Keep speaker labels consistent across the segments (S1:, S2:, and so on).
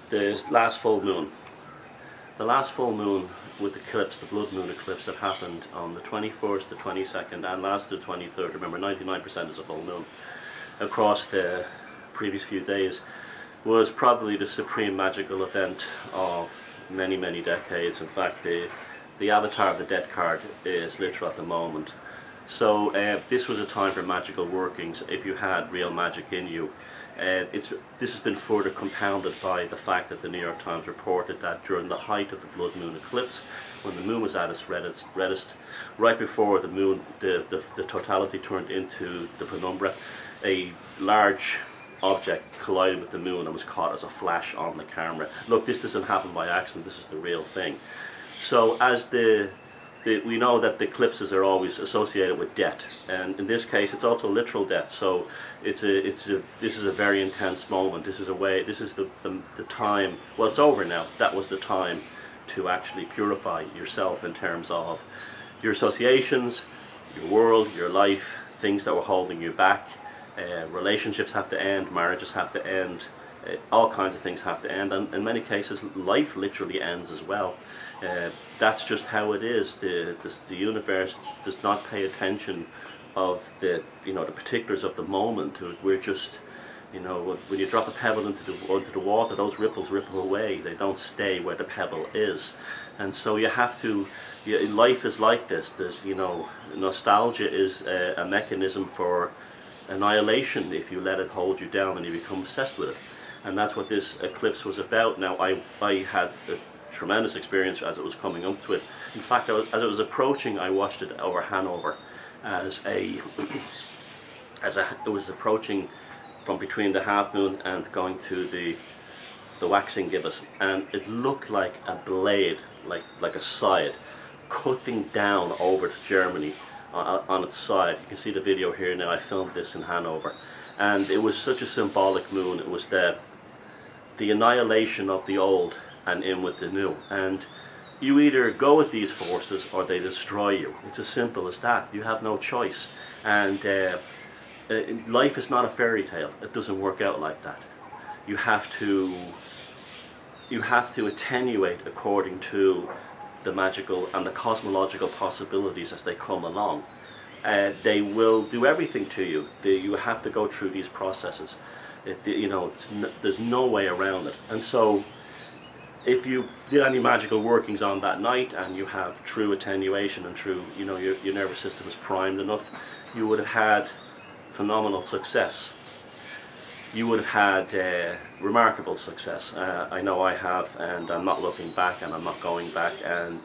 S1: the last full moon. The last full moon with the eclipse, the blood moon eclipse that happened on the 21st, the 22nd and last the 23rd, remember 99% is a full moon, across the previous few days, was probably the supreme magical event of many, many decades. In fact, the avatar of the death card is literal at the moment. So this was a time for magical workings if you had real magic in you. This has been further compounded by the fact that the New York Times reported that during the height of the blood moon eclipse, when the moon was at its reddest, right before the moon, the totality turned into the penumbra, a large object collided with the moon and was caught as a flash on the camera. Look, this doesn't happen by accident, this is the real thing. So as we know that the eclipses are always associated with death, and in this case it's also literal death. So this is a very intense moment. This is the time. Well, it's over now. That was the time to actually purify yourself in terms of your associations, your world, your life, things that were holding you back. Relationships have to end, marriages have to end, all kinds of things have to end, and in many cases life literally ends as well. That's just how it is. The universe does not pay attention of the particulars of the moment. We're just, when you drop a pebble into the water, those ripples ripple away. They don't stay where the pebble is. And so you have to, life is like this. There's, nostalgia is a mechanism for annihilation if you let it hold you down and you become obsessed with it. And that's what this eclipse was about. Now, I had a tremendous experience as it was coming up to it. In fact, as it was approaching, I watched it over Hanover it was approaching from between the half moon and going to the waxing gibbous, and it looked like a blade, like a scythe, cutting down over to Germany on its side. You can see the video here now. I filmed this in Hanover, and it was such a symbolic moon. It was the annihilation of the old and in with the new, and you either go with these forces or they destroy you. It's as simple as that. You have no choice. And life is not a fairy tale. It doesn't work out like that. You have to attenuate according to the magical and the cosmological possibilities as they come along. They will do everything to you. You have to go through these processes. There's no way around it. And so if you did any magical workings on that night and you have true attenuation and true, your nervous system is primed enough, you would have had phenomenal success. You would have had remarkable success. I know I have, and I'm not looking back and I'm not going back, and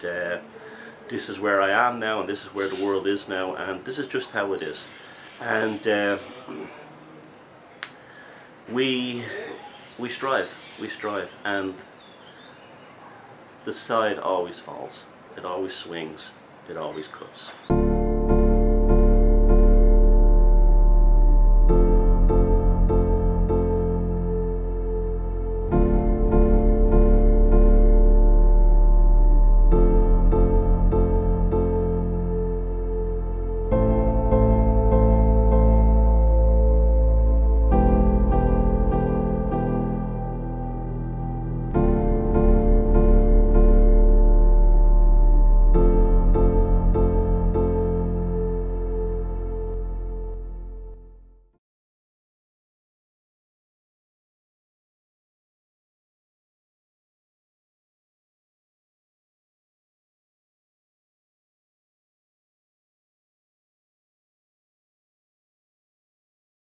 S1: this is where I am now, and this is where the world is now, and this is just how it is. And we strive, and the side always falls, it always swings, it always cuts.